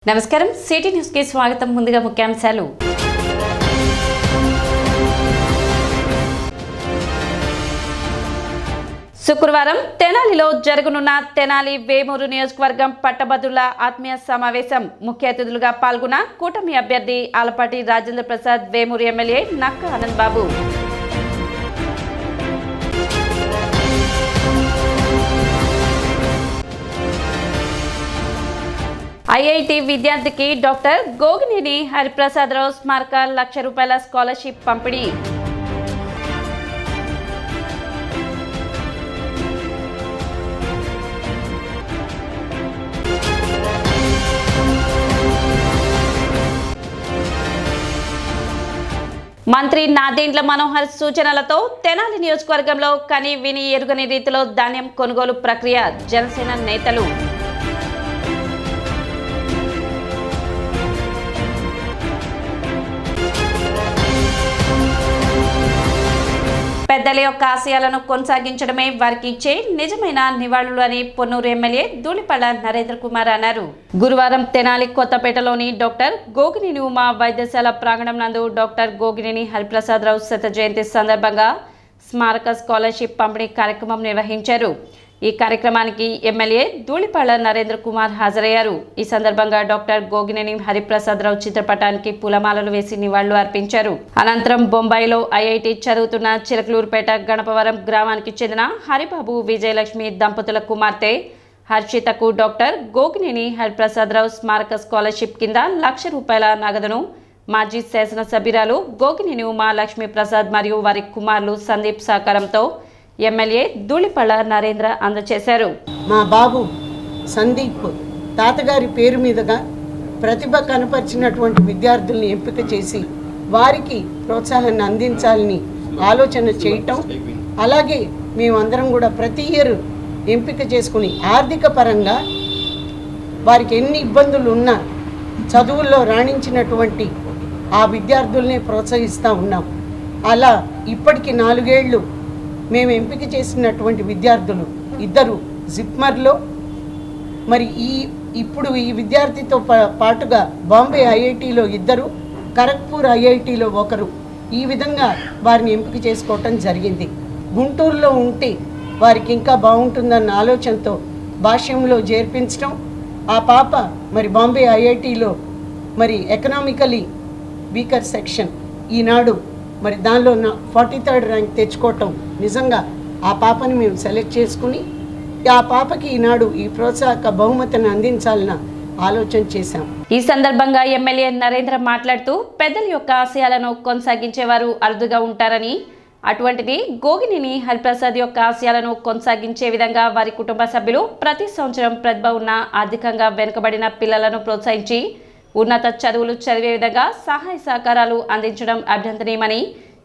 నమస్కారం city news కి స్వాగతం. ముందుగా ముఖ్యాంశాలు. శుక్రవారం తెనాలిలో జరగనున్న తెనాలి వేమూరు నియోజకవర్గం పట్టభద్రుల ఆత్మీయ సమావేశం ముఖ్య అతిథులుగా పాల్గొన్న కూటమి అభ్యర్థి ఆలపాటి రాజేంద్ర ప్రసాద్, వేమూరు ఎమ్మెల్యే నక్క ఆనంద్ బాబు. ఐఐటి విద్యార్థికి డాక్టర్ గోగినేని హరిప్రసాదరావు స్మారక ₹1,00,000 స్కాలర్షిప్ పంపిణీ. మంత్రి నాదెండ్ల మనోహర్ సూచనలతో తెనాలి నియోజకవర్గంలో కని విని ఎరుగని రీతిలో ధాన్యం కొనుగోలు ప్రక్రియ. జనసేన నేతలు. పెద్దల యొక్క ఆశయాలను కొనసాగించడమే వారికి ఇచ్చే నిజమైన నివాళులు అని పొన్నూరు ఎమ్మెల్యే ధూళిపళ్ల నరేంద్ర కుమార్ అన్నారు. గురువారం తెనాలి కొత్తపేటలోని డాక్టర్ గోగినేని ఉమా వైద్యశాల ప్రాంగణం నందు డాక్టర్ గోగినేని హరిప్రసాదరావు శత జయంతి సందర్భంగా స్మారక స్కాలర్షిప్ పంపిణీ కార్యక్రమం నిర్వహించారు. ఈ కార్యక్రమానికి ఎమ్మెల్యే ధూళిపళ్ల నరేంద్ర కుమార్ హాజరయ్యారు. ఈ సందర్భంగా డాక్టర్ గోగినేని హరిప్రసాదరావు చిత్రపటానికి పూలమాలలు వేసి నివాళులు అర్పించారు. అనంతరం బొంబాయిలో ఐఐటి చదువుతున్న చిలకలూరుపేట గణపవరం గ్రామానికి చెందిన హరిబాబు విజయలక్ష్మి దంపతుల కుమార్తె హర్షితకు డాక్టర్ గోగినేని హరిప్రసాదరావు స్మారక స్కాలర్షిప్ కింద ₹1,00,000 నగదును మాజీ శాసనసభ్యురాలు గోగినేని ఉమా లక్ష్మీ ప్రసాద్ మరియు వారి కుమారులు సందీప్ సహకారంతో ఎమ్మెల్యే ధూళిపళ్ల నరేంద్ర అందజేశారు. మా బాబు సందీప్ తాతగారి పేరు మీదుగా ప్రతిభ కనపరిచినటువంటి విద్యార్థుల్ని ఎంపిక చేసి వారికి ప్రోత్సాహాన్ని అందించాలని ఆలోచన చేయటం, అలాగే మేమందరం కూడా ప్రతి ఇయర్ ఎంపిక చేసుకుని ఆర్థిక పరంగా వారికి ఎన్ని ఇబ్బందులు ఉన్నా చదువుల్లో రాణించినటువంటి ఆ విద్యార్థుల్ని ప్రోత్సహిస్తూ ఉన్నాం. అలా ఇప్పటికి 4 ఏళ్ళు మేము ఎంపిక చేసినటువంటి విద్యార్థులు 2 జిప్మర్లో, మరి ఇప్పుడు ఈ విద్యార్థితో పాటుగా బాంబే ఐఐటిలో 2, ఖరగ్పూర్ ఐఐటిలో 1, ఈ విధంగా వారిని ఎంపిక చేసుకోవటం జరిగింది. గుంటూరులో ఉంటే వారికి ఇంకా బాగుంటుందన్న ఆలోచనతో భాష్యంలో చేర్పించడం, ఆ పాప మరి బాంబే ఐఐటిలో మరి ఎకనామికలీ వీకర్ సెక్షన్ ఈనాడు మరి దానిలో 43rd ర్యాంక్ తెచ్చుకోవటం నిజంగా ఆ పాపని మేము సెలెక్ట్ చేసుకుని ఆ పాపకి ఈనాడు ఈ ప్రోత్సాహక బహుమతిని అందించాలన్న ఆలోచన చేశాం. ఈ సందర్భంగా ఎమ్మెల్యే నరేంద్ర మాట్లాడుతూ పెద్దల యొక్క ఆశయాలను కొనసాగించేవారు అరుదుగా ఉంటారని, అటువంటిది గోగినేని హరిప్రసాద్ యొక్క ఆశయాలను కొనసాగించే విధంగా వారి కుటుంబ సభ్యులు ప్రతి సంవత్సరం ప్రతిభ ఉన్న ఆర్థికంగా వెనుకబడిన పిల్లలను ప్రోత్సహించి ఉన్నత చదువులు చదివే విధంగా సహాయ సహకారాలు అందించడం అభినందనీయమని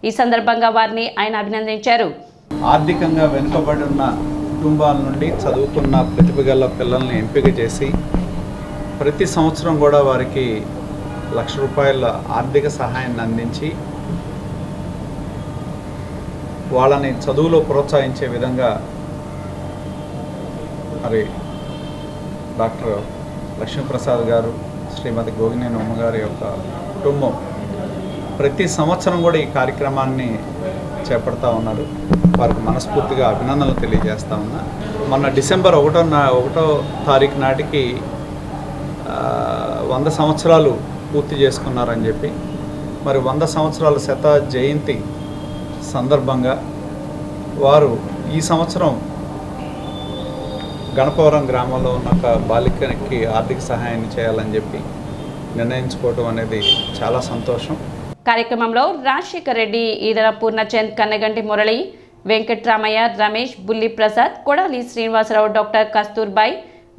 ఈ సందర్భంగా వారిని ఆయన అభినందించారు. ఆర్థికంగా వెనుకబడిన కుటుంబాల నుండి చదువుకున్న ప్రతిభగల పిల్లల్ని ఎంపిక చేసి ప్రతి సంవత్సరం కూడా వారికి ₹1,00,000 ఆర్థిక సహాయాన్ని అందించి వాళ్ళని చదువులో ప్రోత్సహించే విధంగా మరి డాక్టర్ లక్ష్మీప్రసాద్ గారు, శ్రీమతి గోగినేని ఉమ్మగారి యొక్క కుటుంబం ప్రతి సంవత్సరం కూడా ఈ కార్యక్రమాన్ని చేపడతా ఉన్నారు. వారికి మనస్ఫూర్తిగా అభినందనలు తెలియజేస్తా ఉన్నా. మొన్న డిసెంబర్ 1వ తారీఖు నాటికి 100 సంవత్సరాలు పూర్తి చేసుకున్నారని చెప్పి, మరి 100 సంవత్సరాల శత జయంతి సందర్భంగా వారు ఈ సంవత్సరం గణపవరం గ్రామంలో ఉన్న ఒక బాలికకి ఆర్థిక సహాయాన్ని చేయాలని చెప్పి నిర్ణయించుకోవడం అనేది చాలా సంతోషం. కార్యక్రమంలో రాజశేఖర్ రెడ్డి, ఈదర పూర్ణచంద్, కన్నగంటి మురళి, వెంకట్రామయ్య, రమేష్, బుల్లి ప్రసాద్, కొడాలి శ్రీనివాసరావు, డాక్టర్ కస్తూర్బాయ్,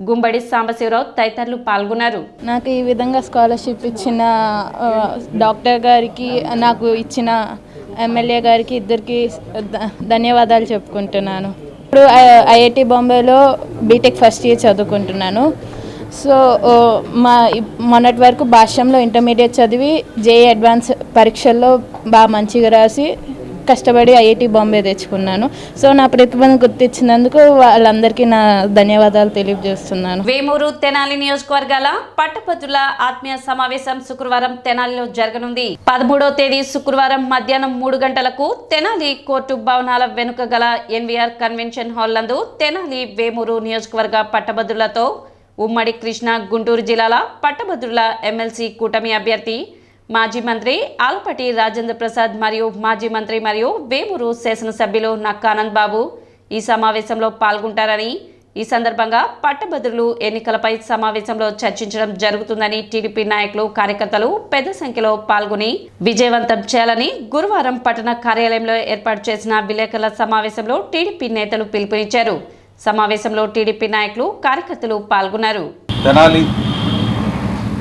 గుంబడి సాంబశివరావు తదితరులు పాల్గొన్నారు. నాకు ఈ విధంగా స్కాలర్షిప్ ఇచ్చిన డాక్టర్ గారికి, నాకు ఇచ్చిన ఎమ్మెల్యే గారికి, ఇద్దరికి ధన్యవాదాలు చెప్పుకుంటున్నాను. ఇప్పుడు ఐఐటి బాంబేలో బీటెక్ ఫస్ట్ ఇయర్ చదువుకుంటున్నాను. సో మొన్నటి వరకు భాష్యంలో ఇంటర్మీడియట్ చదివి జేఈ అడ్వాన్స్ పరీక్షల్లో బాగా మంచిగా రాసి కష్టపడి ఐఐటి బాంబే తెచ్చుకున్నాను. సో నా ప్రతిభను గుర్తించినందుకు వాళ్ళందరికీ నా ధన్యవాదాలు తెలియజేస్తున్నాను. వేమూరు తెనాలి నియోజకవర్గాల పట్టభద్రుల ఆత్మీయ సమావేశం శుక్రవారం తెనాలిలో జరగనుంది. 13వ తేదీ శుక్రవారం మధ్యాహ్నం 3 గంటలకు తెనాలి కోర్టు భవనాల వెనుక గల ఎన్వీఆర్ కన్వెన్షన్ హాల్ నందు తెనాలి వేమూరు నియోజకవర్గ పట్టభద్రులతో ఉమ్మడి కృష్ణా గుంటూరు జిల్లాల పట్టభద్రుల ఎమ్మెల్సీ కూటమి అభ్యర్థి మాజీ మంత్రి ఆలపాటి రాజేంద్ర ప్రసాద్ మరియు మాజీ మంత్రి మరియు వేమూరు శాసనసభ్యులు నక్కా ఆనంద్ బాబు ఈ సమావేశంలో పాల్గొంటారని, ఈ సందర్భంగా పట్టభద్రులు ఎన్నికలపై సమావేశంలో చర్చించడం జరుగుతుందని టీడీపీ నాయకులు కార్యకర్తలు పెద్ద సంఖ్యలో పాల్గొని విజయవంతం చేయాలని గురువారం పట్టణ కార్యాలయంలో ఏర్పాటు చేసిన విలేకరుల సమావేశంలో టీడీపీ నేతలు పిలుపునిచ్చారు. సమావేశంలో టీడీపీ నాయకులు కార్యకర్తలు పాల్గొన్నారు. తెనాలి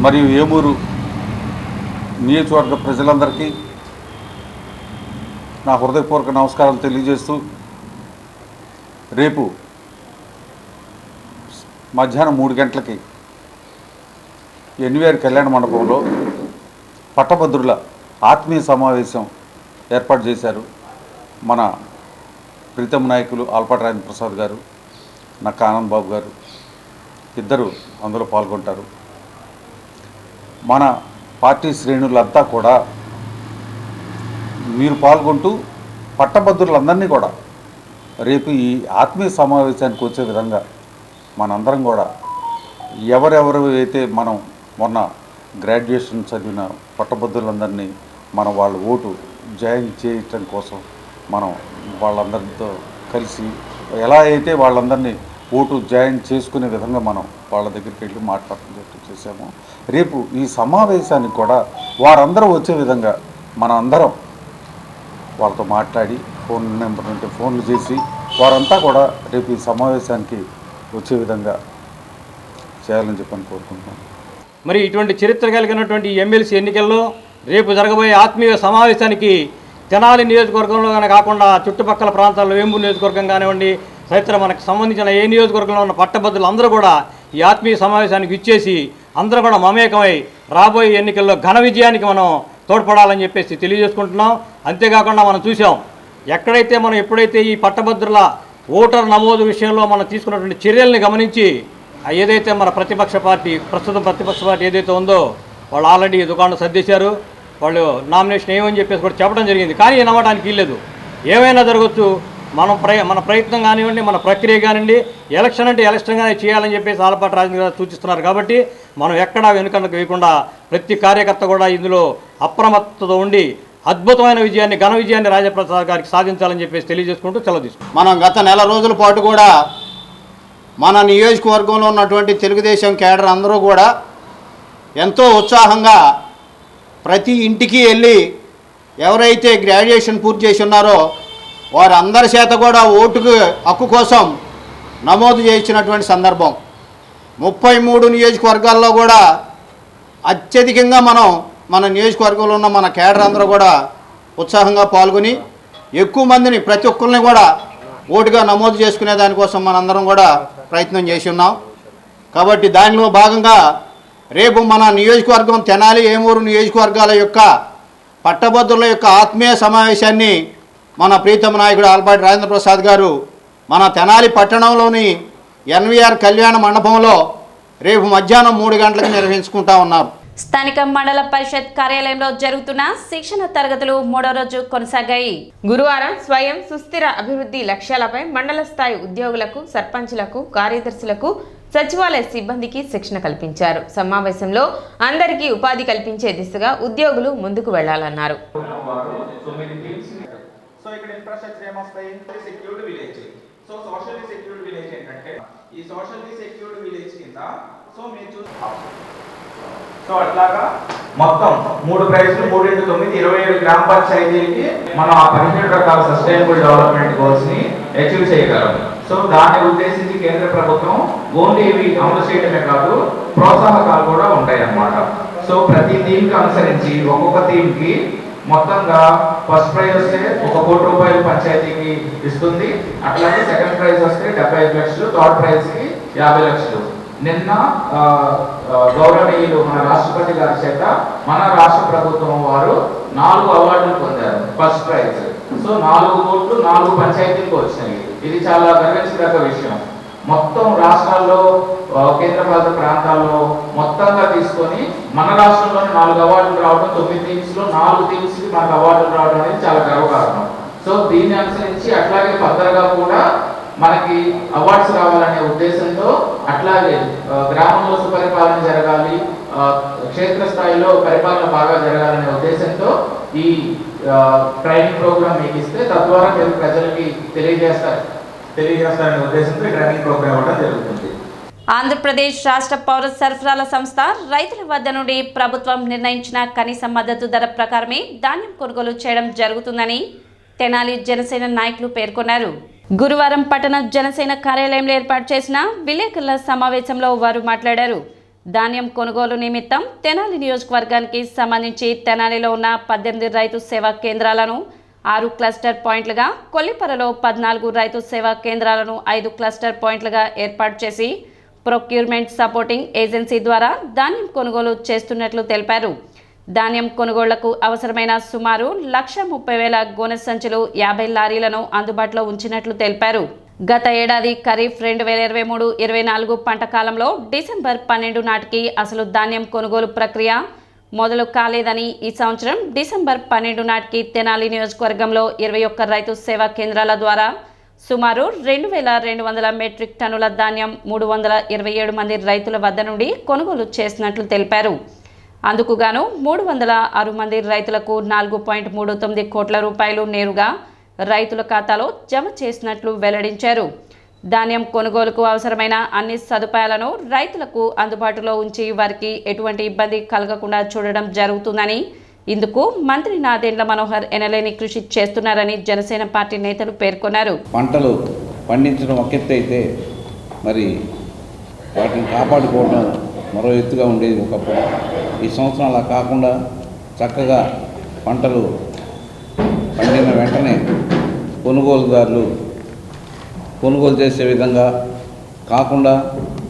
మరియు వేమూరు నియోజకవర్గ ప్రజలందరికీ నా హృదయపూర్వక నమస్కారాలు తెలియజేస్తూ రేపు మధ్యాహ్నం 3 గంటలకి ఎన్వీఆర్ కళ్యాణ మండపంలో పట్టభద్రుల ఆత్మీయ సమావేశం ఏర్పాటు చేశారు. మన ప్రీతమ నాయకులు ఆలపాటి రాజేంద్ర ప్రసాద్ గారు, నక్కా ఆనంద్ బాబు గారు ఇద్దరు అందులో పాల్గొంటారు. మన పార్టీ శ్రేణులంతా కూడా మీరు పాల్గొంటూ పట్టభద్రులందరినీ కూడా రేపు ఈ ఆత్మీయ సమావేశానికి వచ్చే విధంగా మనందరం కూడా ఎవరెవరు అయితే మనం మొన్న గ్రాడ్యుయేషన్ చదివిన పట్టభద్రులందరినీ మనం వాళ్ళ ఓటు జాయిన్ చేయటం కోసం మనం వాళ్ళందరితో కలిసి ఎలా అయితే వాళ్ళందరినీ ఓటు జాయిన్ చేసుకునే విధంగా మనం వాళ్ళ దగ్గరికి వెళ్ళి మాట్లాడటం చేసాము. రేపు ఈ సమావేశానికి కూడా వారందరూ వచ్చే విధంగా మనం అందరం వాళ్ళతో మాట్లాడి ఫోన్ నెంబర్ ఉంటే ఫోన్లు చేసి వారంతా కూడా రేపు ఈ సమావేశానికి వచ్చే విధంగా చేయాలని చెప్పని కోరుకుంటున్నాను. మరి ఇటువంటి చరిత్ర కలిగినటువంటి ఎమ్మెల్సీ ఎన్నికల్లో రేపు జరగబోయే ఆత్మీయ సమావేశానికి తెనాలి నియోజకవర్గంలోనే కాకుండా చుట్టుపక్కల ప్రాంతాల్లో వేమూరు నియోజకవర్గం కానివ్వండి, తదితర మనకు సంబంధించిన ఏ నియోజకవర్గంలో ఉన్న పట్టభద్రులు అందరూ కూడా ఈ ఆత్మీయ సమావేశానికి ఇచ్చేసి అందరూ కూడా మమేకమై రాబోయే ఎన్నికల్లో ఘన విజయానికి మనం తోడ్పడాలని చెప్పేసి తెలియజేసుకుంటున్నాం. అంతేకాకుండా మనం చూసాం, ఎక్కడైతే మనం ఎప్పుడైతే ఈ పట్టభద్రుల ఓటర్ నమోదు విషయంలో మనం తీసుకున్నటువంటి చర్యల్ని గమనించి ఏదైతే మన ప్రతిపక్ష పార్టీ ఏదైతే ఉందో వాళ్ళు ఆల్రెడీ దుకాణం సర్దేశారు. వాళ్ళు నామినేషన్ ఏమని చెప్పేసి కూడా చెప్పడం జరిగింది. కానీ నమ్మడానికి వీల్లేదు. ఏమైనా జరగచ్చు. మన ప్రయత్నం కానివ్వండి, మన ప్రక్రియ కానివ్వండి, ఎలక్షన్ అంటే ఎలక్షన్గానే చేయాలని చెప్పేసి ఆలపాటి రాజేంద్ర గారు సూచిస్తున్నారు. కాబట్టి మనం ఎక్కడా వెనుకకు వేయకుండా ప్రతి కార్యకర్త కూడా ఇందులో అప్రమత్తతో ఉండి అద్భుతమైన విజయాన్ని, ఘన విజయాన్ని రాజప్రసాద్ గారికి సాధించాలని చెప్పేసి తెలియజేసుకుంటూ సెలవు తీసుకుంటాం. మనం గత నెల రోజుల పాటు కూడా మన నియోజకవర్గంలో ఉన్నటువంటి తెలుగుదేశం కేడర్ అందరూ కూడా ఎంతో ఉత్సాహంగా ప్రతి ఇంటికి వెళ్ళి ఎవరైతే గ్రాడ్యుయేషన్ పూర్తి చేసి ఉన్నారో వారందరి చేత కూడా ఓటుకు హక్కు కోసం నమోదు చేయించినటువంటి సందర్భం. 33 నియోజకవర్గాల్లో కూడా అత్యధికంగా మన నియోజకవర్గంలో ఉన్న మన కేడర్ అందరూ కూడా ఉత్సాహంగా పాల్గొని ఎక్కువ మందిని ప్రతి ఒక్కరిని కూడా ఓటుగా నమోదు చేసుకునే దానికోసం మనందరం కూడా ప్రయత్నం చేసి ఉన్నాం. కాబట్టి దానిలో భాగంగా రేపు మన నియోజకవర్గం తెనాలి వేమూరు నియోజకవర్గాల యొక్క పట్టభద్రుల యొక్క ఆత్మీయ సమావేశాన్ని మన ప్రీతమ నాయకుడు ఆలపాటి రాజేంద్ర ప్రసాద్ గారు మన తెనాలి పట్టణంలోని ఎన్వీఆర్ కళ్యాణ మండపంలో రేపు మధ్యాహ్నం 3 గంటలకు నిర్వహించుకుంటా ఉన్నారు. స్థానిక మండల పరిషత్ కార్యాలయంలో జరుగుతున్న శిక్షణ తరగతులు 3వ రోజు కొనసాగాయి. గురువారం స్వయం సుస్థిర అభివృద్ధి లక్ష్యాలపై మండల స్థాయి ఉద్యోగులకు, సర్పంచులకు, కార్యదర్శులకు, సచివాలయ సిబ్బందికి శిక్షణ కల్పించారు. సమావేశంలో అందరికీ ఉపాధి కల్పించే దిశగా ఉద్యోగులు ముందుకు వెళ్లాలన్నారు. సో అట్లాగా మొత్తం 3 ప్రైజ్లు 3 × 9 27 గ్రామ పంచాయతీలకి మనం ఆ 17 రకాల సస్టైనబుల్ డెవలప్మెంట్ గోల్స్ ని అచీవ్ చేయగలం. సో దాన్ని ఉద్దేశించి కేంద్ర ప్రభుత్వం ఓన్లీ ఇవి అమలు చేయడమే కాదు ప్రోత్సాహకాలు కూడా ఉంటాయి అన్నమాట. సో ప్రతి థీమ్కి అనుసరించి ఒక్కొక్క థీమ్కి మొత్తంగా ఫస్ట్ ప్రైజ్ వస్తే 1 కోటి రూపాయలు పంచాయతీకి ఇస్తుంది. అట్లాగే సెకండ్ ప్రైజ్ వస్తే 75 లక్షలు, థర్డ్ ప్రైజ్కి 50 లక్షలు. నిన్న గౌరవనీయులు మన రాష్ట్రపతి గారి చేత మన రాష్ట్ర ప్రభుత్వం వారు 4 అవార్డులు పొందారు. ఫస్ట్ ప్రైజ్ సో 4 కోట్లు 4 పంచాయతీలకు వచ్చినాయి. ఇది చాలా గర్వించదగ్గ విషయం. మొత్తం రాష్ట్రాల్లో కేంద్రపాలిత ప్రాంతాల్లో మొత్తంగా తీసుకొని మన రాష్ట్రంలోనే 4 అవార్డులు రావడం, 9 టీమ్స్లో 4 టీమ్స్కి మనకు అవార్డులు రావడం అనేది చాలా గర్వకారణం. సో దీన్ని అనుసరించి అట్లాగే ఫర్దర్గా కూడా మనకి అవార్డ్స్ రావాలనే ఉద్దేశంతో, అట్లాగే గ్రామంలో సుపరిపాలన జరగాలి, క్షేత్రస్థాయిలో పరిపాలన బాగా జరగాలనే ఉద్దేశంతో ఈ ట్రైనింగ్ ప్రోగ్రామ్ మీకు ఇస్తే తద్వారా మీరు ప్రజలకి తెలియజేస్తారనే ఉద్దేశంతో ఈ ట్రైనింగ్ ప్రోగ్రామ్ ఇవ్వడం జరుగుతుంది. ఆంధ్రప్రదేశ్ రాష్ట్ర పౌర సరఫరాల సంస్థ రైతుల వద్ద నుండి ప్రభుత్వం నిర్ణయించిన కనీస మద్దతు ధర ప్రకారమే ధాన్యం కొనుగోలు చేయడం జరుగుతుందని తెనాలి జనసేన నాయకులు పేర్కొన్నారు. గురువారం పట్టణ జనసేన కార్యాలయంలో ఏర్పాటు చేసిన విలేకరుల సమావేశంలో వారు మాట్లాడారు. ధాన్యం కొనుగోలు నిమిత్తం తెనాలి నియోజకవర్గానికి సంబంధించి తెనాలిలో ఉన్న 18 రైతు సేవా కేంద్రాలను 6 క్లస్టర్ పాయింట్లుగా, కొల్లిపరలో 14 రైతు సేవా కేంద్రాలను 5 క్లస్టర్ పాయింట్లుగా ఏర్పాటు చేసి ప్రొక్యూర్మెంట్ సపోర్టింగ్ ఏజెన్సీ ద్వారా ధాన్యం కొనుగోలు చేస్తున్నట్లు తెలిపారు. ధాన్యం కొనుగోళ్లకు అవసరమైన సుమారు 1,30,000 గోనె సంచులు 50 లారీలను అందుబాటులో ఉంచినట్లు తెలిపారు. గత ఏడాది ఖరీఫ్ 2023-24 పంట కాలంలో డిసెంబర్ 12 నాటికి అసలు ధాన్యం కొనుగోలు ప్రక్రియ మొదలు కాలేదని, ఈ సంవత్సరం డిసెంబర్ 12 నాటికి తెనాలి నియోజకవర్గంలో 21 రైతు సేవా కేంద్రాల ద్వారా సుమారు 2,200 మెట్రిక్ టన్నుల ధాన్యం 327 మంది రైతుల వద్ద నుండి కొనుగోలు చేసినట్లు తెలిపారు. అందుకు గాను 306 మంది రైతులకు 4.39 కోట్ల రూపాయలు నేరుగా రైతుల ఖాతాలో జమ చేసినట్లు వెల్లడించారు. ధాన్యం కొనుగోలుకు అవసరమైన అన్ని సదుపాయాలను రైతులకు అందుబాటులో ఉంచి వారికి ఎటువంటి ఇబ్బంది కలగకుండా చూడడం జరుగుతుందని, ఇందుకు మంత్రి నాదెండ్ల మనోహర్ ఎనలేని కృషి చేస్తున్నారని జనసేన పార్టీ నేతలు పేర్కొన్నారు. పంటలు పండించడం ఒక ఎత్తు అయితే మరి వాటిని కాపాడుకోవడం మరో ఎత్తుగా ఉండేది ఒకప్పుడు. ఈ సంవత్సరం అలా కాకుండా చక్కగా పంటలు పండిన వెంటనే కొనుగోలుదారులు కొనుగోలు చేసే విధంగా కాకుండా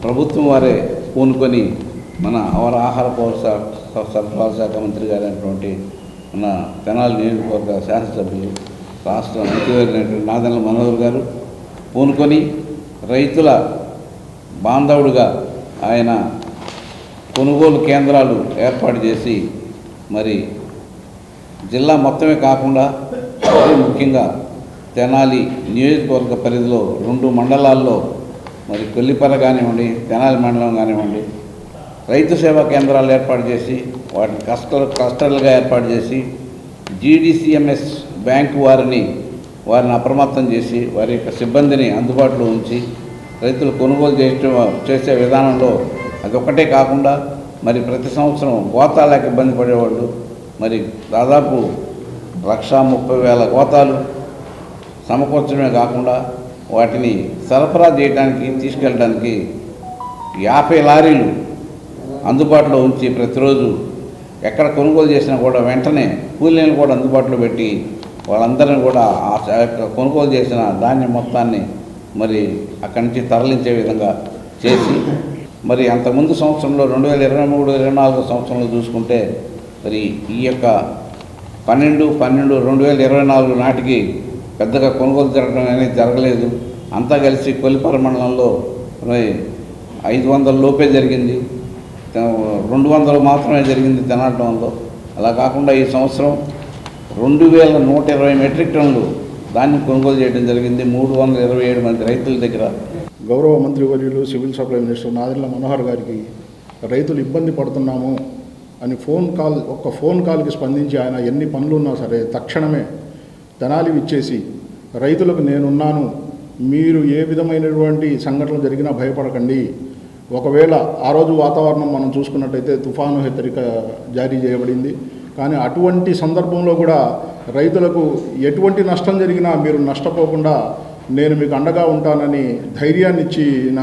ప్రభుత్వం వారే పూనుకొని మన ఆహార పౌర సరఫరాల శాఖ మంత్రి గారైనటువంటి మన తెనాలి నియోజకవర్గ శాసనసభ్యులు రాష్ట్ర మంత్రివర్యులైనటువంటి నాదెండ్ల మనోహర్ గారు పూనుకొని రైతుల బాంధవుడుగా ఆయన కొనుగోలు కేంద్రాలు ఏర్పాటు చేసి మరి జిల్లా మొత్తమే కాకుండా మరీ ముఖ్యంగా తెనాలి నియోజకవర్గ పరిధిలో 2 మండలాల్లో మరి కొల్లిపర కానివ్వండి, తెనాలి మండలం కానివ్వండి రైతు సేవా కేంద్రాలు ఏర్పాటు చేసి వాటిని క్లస్టర్లుగా ఏర్పాటు చేసి జీడీసీఎంఎస్ బ్యాంకు వారిని అప్రమత్తం చేసి వారి యొక్క సిబ్బందిని అందుబాటులో ఉంచి రైతులు కొనుగోలు చేసే విధానంలో అదొక్కటే కాకుండా మరి ప్రతి సంవత్సరం గోతాలకు ఇబ్బంది పడేవాళ్ళు మరి దాదాపు 1,30,000 గోతాలు సమకూర్చడమే కాకుండా వాటిని సరఫరా చేయడానికి తీసుకెళ్ళడానికి 50 లారీలు అందుబాటులో ఉంచి ప్రతిరోజు ఎక్కడ కొనుగోలు చేసినా కూడా వెంటనే కూలీలను కూడా అందుబాటులో పెట్టి వాళ్ళందరినీ కూడా ఆ కొనుగోలు చేసిన ధాన్యం మొత్తాన్ని మరి అక్కడి నుంచి తరలించే విధంగా చేసి మరి అంతకుముందు సంవత్సరంలో 2023-24 సంవత్సరంలో చూసుకుంటే మరి ఈ యొక్క 12/12/2024 నాటికి పెద్దగా కొనుగోలు జరగడం అనేది జరగలేదు. అంతా కలిసి కొల్లిపర మండలంలో 500 లోపే జరిగింది, 200 మాత్రమే జరిగింది తెనాటంలో. అలా కాకుండా ఈ సంవత్సరం 2,120 మెట్రిక్ టన్నులు ధాన్యం కొనుగోలు చేయడం జరిగింది 327 మంది రైతుల దగ్గర. గౌరవ మంత్రివర్యులు civil supply minister Nadendla Manohar గారికి రైతులు ఇబ్బంది పడుతున్నాము అని ఒక్క ఫోన్ కాల్కి స్పందించి ఆయన ఎన్ని పనులున్నా సరే తక్షణమే తెనాలి ఇచ్చేసి రైతులకు నేనున్నాను, మీరు ఏ విధమైనటువంటి సంఘటనలు జరిగినా భయపడకండి. ఒకవేళ ఆ రోజు వాతావరణం మనం చూసుకున్నట్టయితే తుఫాను హెచ్చరిక జారీ చేయబడింది. కానీ అటువంటి సందర్భంలో కూడా రైతులకు ఎటువంటి నష్టం జరిగినా మీరు నష్టపోకుండా నేను మీకు అండగా ఉంటానని ధైర్యాన్ని ఇచ్చిన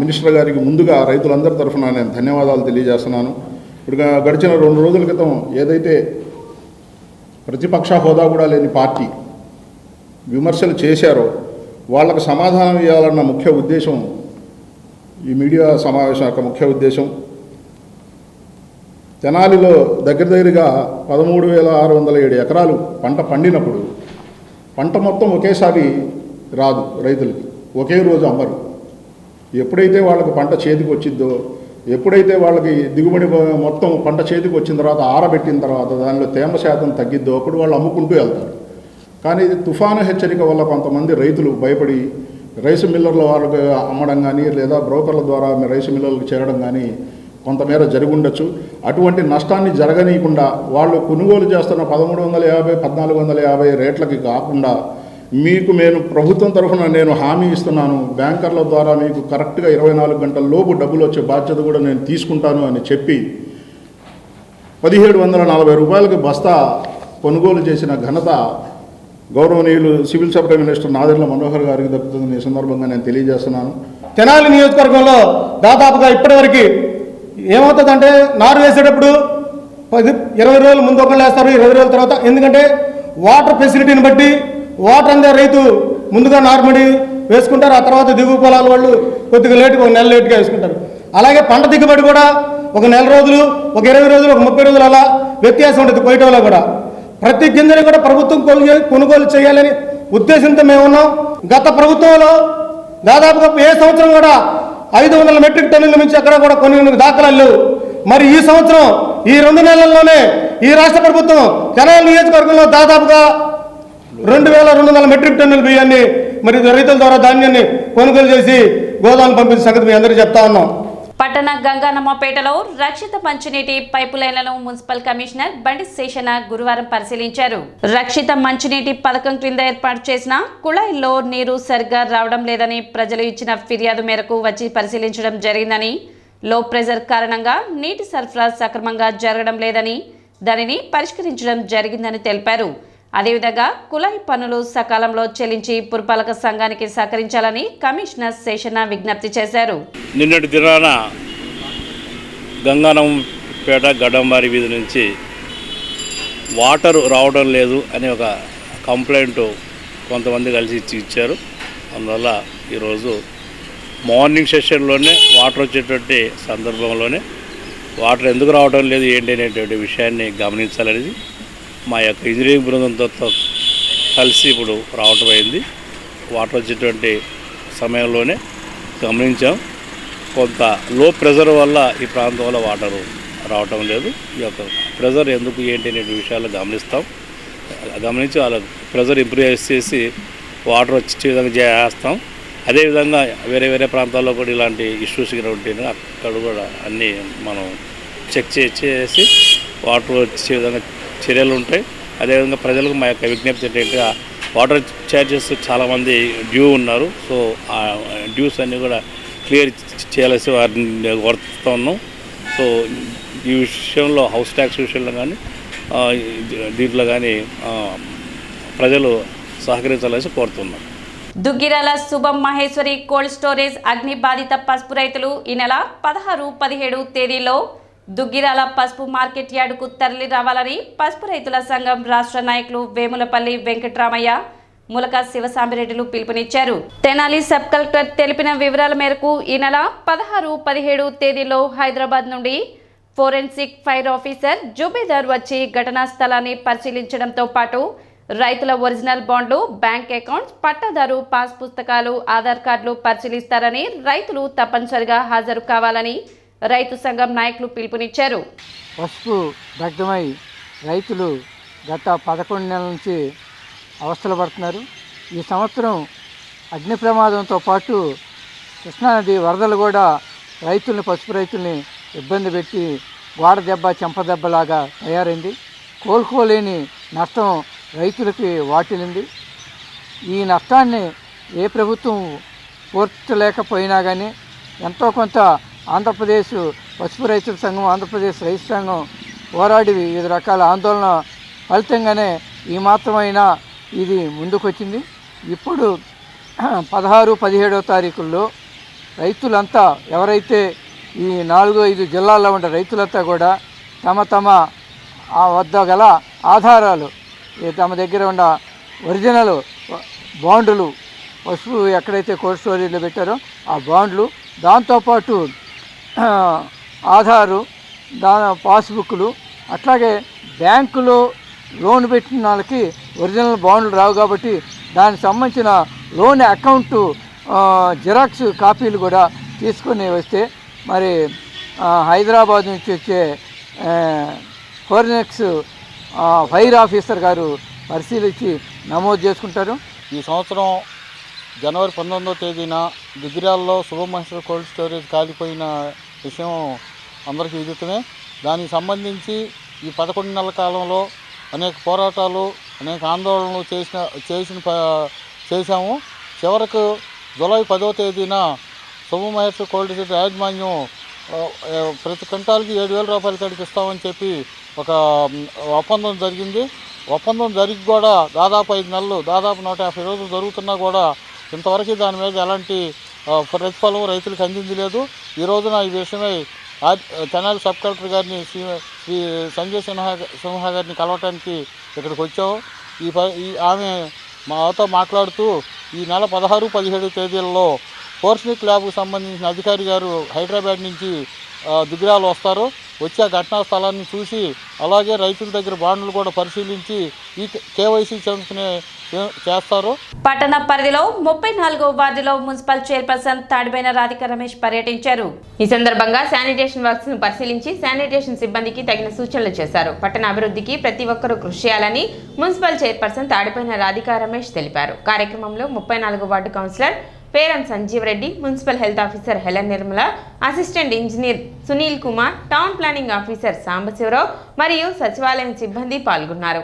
మినిస్టర్ గారికి ముందుగా రైతులందరి తరఫున నేను ధన్యవాదాలు తెలియజేస్తున్నాను. ఇప్పుడు గడిచిన 2 రోజుల క్రితం ఏదైతే ప్రతిపక్ష హోదా కూడా లేని పార్టీ విమర్శలు చేశారో వాళ్ళకు సమాధానం ఇవ్వాలన్న ముఖ్య ఉద్దేశం ఈ మీడియా సమావేశం యొక్క ముఖ్య ఉద్దేశం. తెనాలిలో దగ్గరగా 13,607 ఎకరాలు పంట పండినప్పుడు పంట మొత్తం ఒకేసారి రాదు రైతులకి, ఒకే రోజు అమ్మరు. ఎప్పుడైతే వాళ్ళకి పంట చేతికి వచ్చిద్దో, ఎప్పుడైతే వాళ్ళకి దిగుబడి మొత్తం పంట చేతికి వచ్చిన తర్వాత ఆరబెట్టిన తర్వాత దానిలో తేమ శాతం తగ్గిద్దో అప్పుడు వాళ్ళు అమ్ముకుంటూ వెళ్తారు. కానీ తుఫాను హెచ్చరిక వల్ల కొంతమంది రైతులు భయపడి రైసు మిల్లర్ల వాళ్ళకి అమ్మడం కానీ లేదా బ్రోకర్ల ద్వారా రైసు మిల్లర్లకు చేరడం కానీ కొంతమేర జరిగి ఉండొచ్చు. అటువంటి నష్టాన్ని జరగనీయకుండా వాళ్ళు కొనుగోలు చేస్తున్న 1350, 1450 రేట్లకి కాకుండా మీకు నేను ప్రభుత్వం తరఫున నేను హామీ ఇస్తున్నాను, బ్యాంకర్ల ద్వారా మీకు కరెక్ట్గా 24 గంటల లోపు డబ్బులు వచ్చే బాధ్యత కూడా నేను తీసుకుంటాను అని చెప్పి 1740 రూపాయలకి బస్తా కొనుగోలు చేసిన ఘనత గౌరవనీయులు civil supply minister Nadendla Manohar గారికి దక్కుతుందని ఈ సందర్భంగా నేను తెలియజేస్తున్నాను. తెనాలి నియోజకవర్గంలో దాదాపుగా ఇప్పటివరకు ఏమవుతుందంటే నారు వేసేటప్పుడు 20 రోజుల ముందు ఒకళ్ళు వేస్తారు, 20 రోజుల తర్వాత. ఎందుకంటే వాటర్ ఫెసిలిటీని బట్టి వాటర్ అందే రైతు ముందుగా నారుమడి వేసుకుంటారు, ఆ తర్వాత దిగువ పొలాల వాళ్ళు కొద్దిగా లేటుగా, ఒక నెల లేటుగా వేసుకుంటారు. అలాగే పంట దిగుబడి కూడా ఒక నెల రోజులు, ఒక 20 రోజులు, ఒక 30 రోజులు అలా వ్యత్యాసం ఉంటుంది కొయ్యటంలో కూడా. ప్రతి గింజని కూడా ప్రభుత్వం కొనుగోలు చేయాలని ఉద్దేశంతో మేము ఉన్నాం. గత ప్రభుత్వంలో దాదాపుగా ఏ సంవత్సరం కూడా 500 మెట్రిక్ టన్నుల నుంచి అక్కడ కూడా కొన్ని దాఖలాలు లేవు. మరి ఈ సంవత్సరం ఈ 2 నెలల్లోనే ఈ రాష్ట్ర ప్రభుత్వం తెనాలి నియోజకవర్గంలో దాదాపుగా 2200 మెట్రిక్ టన్నుల బియ్యాన్ని మరి రైతుల ద్వారా ధాన్యాన్ని కొనుగోలు చేసి గోదాములు పంపించిన సంగతి మీ అందరికీ చెప్తా ఉన్నాం. పట్టణ గంగానమ్మపేటలో రక్షిత మంచినీటి పైపు లైన్లను మున్సిపల్ కమిషనర్ బండి శేషన గురువారం పరిశీలించారు. రక్షిత మంచినీటి పథకం క్రింద ఏర్పాటు చేసిన కుళాయిల్లో నీరు సరిగ్గా రావడం లేదని ప్రజలు ఇచ్చిన ఫిర్యాదు మేరకు వచ్చి పరిశీలించడం జరిగిందని, లో ప్రెజర్ కారణంగా నీటి సరఫరా సక్రమంగా జరగడం లేదని, దానిని పరిష్కరించడం జరిగిందని తెలిపారు. అదేవిధంగా కుళాయి పన్నులు సకాలంలో చెల్లించి పురపాలక సంఘానికి సహకరించాలని కమిషనర్ శేషన విజ్ఞప్తి చేశారు. నిన్నటి దినాన గంగానమ్మపేట గడ్డంబారి వీధి నుంచి వాటర్ రావడం లేదు అనే ఒక కంప్లైంట్ కొంతమంది కలిసి ఇచ్చారు. అందువల్ల ఈరోజు మార్నింగ్ సెషన్లోనే వాటర్ వచ్చేటువంటి సందర్భంలోనే వాటర్ ఎందుకు రావడం లేదు ఏంటి అనేటువంటి విషయాన్ని గమనించాలనేది మా యొక్క ఇంజనీరింగ్ బృందంతో కలిసి ఇప్పుడు రావటం అయింది. వాటర్ వచ్చేటువంటి సమయంలోనే గమనించాం. కొంత లో ప్రెజర్ వల్ల ఈ ప్రాంతంలో వాటర్ రావటం లేదు. ఈ యొక్క ప్రెజర్ ఎందుకు ఏంటి అనే విషయాలు గమనించి వాళ్ళ ప్రెజర్ ఇంప్రూవ్ చేసి వాటర్ వచ్చే విధంగా చేస్తాం. అదేవిధంగా వేరే వేరే ప్రాంతాల్లో కూడా ఇలాంటి ఇష్యూస్ ఉంటే అక్కడ కూడా అన్నీ మనం చెక్ చేసి వాటర్ వచ్చే విధంగా చర్యలు ఉంటాయి. అదేవిధంగా ప్రజలకు మా యొక్క విజ్ఞప్తి ఏంటంటే వాటర్ ఛార్జెస్ చాలామంది డ్యూ ఉన్నారు. సో ఆ డ్యూస్ అన్నీ కూడా క్లియర్ చేయాల్సి వారిని కోరుతూ ఉన్నాం. సో ఈ విషయంలో హౌస్ ట్యాక్స్ విషయంలో కానీ దీంట్లో కానీ ప్రజలు సహకరించాలని కోరుతున్నాం. దుగ్గిరాల శుభం మహేశ్వరి కోల్డ్ స్టోరేజ్ అగ్ని బాధిత పసుపు రైతులు ఈ నెల 16, 17 తేదీలో దుగ్గిరాల పసుపు మార్కెట్ యార్డుకు తరలి రావాలని పసుపు రైతుల సంఘం రాష్ట్ర నాయకులు వేములపల్లి వెంకట్రామయ్య, ములక శివసాంబిరెడ్డిలు పిలుపునిచ్చారు. తెనాలి సబ్ కలెక్టర్ తెలిపిన వివరాల మేరకు ఈ నెల 16, 17 తేదీలో హైదరాబాద్ నుండి ఫోరెన్సిక్ ఫైర్ ఆఫీసర్ జుబేదార్ వచ్చి ఘటనా స్థలాన్ని పరిశీలించడంతో పాటు రైతుల ఒరిజినల్ బాండ్లు, బ్యాంక్ అకౌంట్స్, పట్టాదారు పాస్ పుస్తకాలు, ఆధార్ కార్డులు పరిశీలిస్తారని, రైతులు తప్పనిసరిగా హాజరు కావాలని రైతు సంఘం నాయకులు పిలుపునిచ్చారు. పసుపు దగ్ధమై రైతులు గత 11 నెలల నుంచి అవస్థలు పడుతున్నారు. ఈ సంవత్సరం అగ్ని ప్రమాదంతో పాటు కృష్ణానది వరదలు కూడా పసుపు రైతుల్ని ఇబ్బంది పెట్టి గోడ దెబ్బ, చెంప దెబ్బలాగా తయారైంది. కోలుకోలేని నష్టం రైతులకి వాటిల్లింది. ఈ నష్టాన్ని ఏ ప్రభుత్వం పూర్చలేకపోయినా కానీ ఎంతో కొంత ఆంధ్రప్రదేశ్ పసుపు రైతుల సంఘం, ఆంధ్రప్రదేశ్ రైతు సంఘం పోరాడి వివిధ రకాల ఆందోళన ఫలితంగానే ఈ మాత్రమైనా ఇది ముందుకొచ్చింది. ఇప్పుడు 16, 17 తారీఖుల్లో రైతులంతా ఎవరైతే ఈ 4-5 జిల్లాల్లో ఉండే రైతులంతా కూడా తమ వద్ద గల ఆధారాలు, తమ దగ్గర ఉన్న ఒరిజినల్ బాండ్లు, పసుపు ఎక్కడైతే కోల్డ్ స్టోరేజ్లో పెట్టారో ఆ బాండ్లు, దాంతోపాటు ఆధారు, పాస్బుక్లు, అట్లాగే బ్యాంకులో లోన్ పెట్టిన వాళ్ళకి ఒరిజినల్ బాండ్లు రావు కాబట్టి దానికి సంబంధించిన లోన్ అకౌంట్ జిరాక్స్ కాపీలు కూడా తీసుకొని వస్తే మరి హైదరాబాద్ నుంచి వచ్చే ఫోరెన్సిక్స్ ఫైర్ ఆఫీసర్ గారు పరిశీలించి నమోదు చేసుకుంటారు. ఈ సంవత్సరం జనవరి 19వ తేదీన దుగ్గిరాల్లో శుభమహేశ్వర కోల్డ్ స్టోరేజ్ కాలిపోయిన విషయం అందరికీ విదితమే. దానికి సంబంధించి ఈ 11 నెలల కాలంలో అనేక పోరాటాలు, అనేక ఆందోళనలు చేశాము. చివరకు జూలై 10వ తేదీన శుభమహేశ్వర కోల్డ్ స్టోరేజ్ యాజమాన్యం ప్రతి క్వింటాల్కి 7,000 రూపాయల కాడికి ఇస్తామని చెప్పి ఒక ఒప్పందం జరిగింది. ఒప్పందం జరిగి కూడా దాదాపు 5 నెలలు, దాదాపు 150 రోజులు జరుగుతున్నా కూడా ఇంతవరకు దాని మీద ఎలాంటి ప్రతిఫలం రైతులకు అందింది లేదు. ఈ రోజున ఈ విషయమై తెనాలి సబ్ కలెక్టర్ గారిని శ్రీ సంజయ్ సింహ గారిని కలవటానికి ఇక్కడికి వచ్చాము. ఆమె మాతో మాట్లాడుతూ ఈ నెల 16, 17 తేదీలలో ఫోరెన్సిక్ ల్యాబ్కు సంబంధించిన అధికారి గారు హైదరాబాద్ నుంచి దుగ్గిరాలు వస్తారు. వచ్చి ఆ ఘటనా స్థలాన్ని చూసి అలాగే రైతుల దగ్గర బాండ్లు కూడా పరిశీలించి ఈ కేవైసీ చేస్తారు. పట్టణ పరిధిలో 34వ వార్డులో మున్సిపల్ చైర్పర్సన్ తాడిబైన రాధిక రమేష్ పర్యటించారు. ఈ సందర్భంగా శానిటేషన్ వర్క్స్ ను పరిశీలించి శానిటేషన్ సిబ్బందికి తగిన సూచనలు చేశారు. పట్టణ అభివృద్ధికి ప్రతి ఒక్కరూ కృషి చేయాలని మున్సిపల్ చైర్పర్సన్ తాడిబైన రాధిక రమేష్ తెలిపారు. కార్యక్రమంలో 34వ ward councillor Peram Sanjeev Reddy, municipal health officer Helen Nirmala, assistant engineer Sunil Kumar, town planning officer Sambasivarao మరియు సచివాలయం సిబ్బంది పాల్గొన్నారు.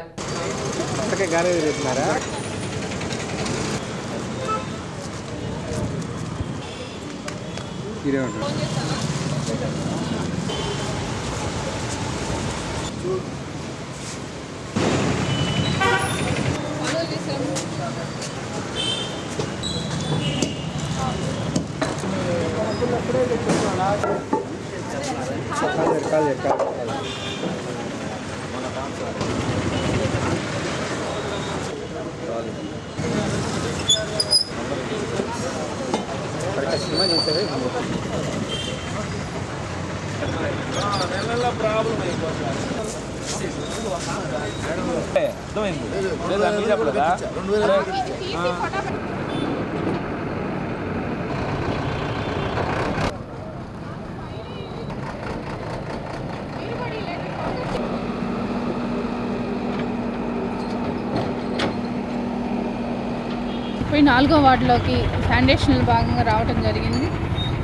నాలుగో వార్డులోకి శానిటేషన్లో భాగంగా రావడం జరిగింది.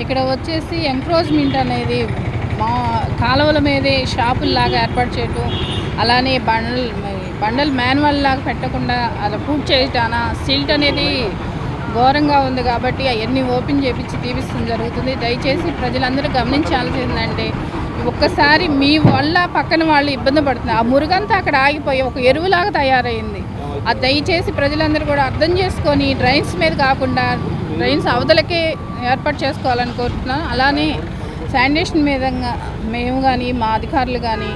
ఇక్కడ వచ్చేసి ఎంక్రోచ్మెంట్ అనేది మా కాలువల మీదే షాపుల్లాగా ఏర్పాటు చేయటం, అలానే బండల్ మాన్యువల్ లాగా పెట్టకుండా అలా పూర్తి చేయటాన సిల్ట్ అనేది ఘోరంగా ఉంది కాబట్టి అవన్నీ ఓపెన్ చేపించి తీపిస్తడం జరుగుతుంది. దయచేసి ప్రజలందరూ గమనించాల్సిందంటే ఒక్కసారి మీ వల్ల పక్కన వాళ్ళు ఇబ్బంది పడుతున్నారు. ఆ మురుగంతా అక్కడ ఆగిపోయి ఒక ఎరువులాగా తయారైంది. అది దయచేసి ప్రజలందరూ కూడా అర్థం చేసుకొని డ్రైన్స్ మీద కాకుండా డ్రైన్స్ అవతలకే ఏర్పాటు చేసుకోవాలని కోరుతున్నాను. అలానే శానిటేషన్ మీద మేము కానీ మా అధికారులు కానీ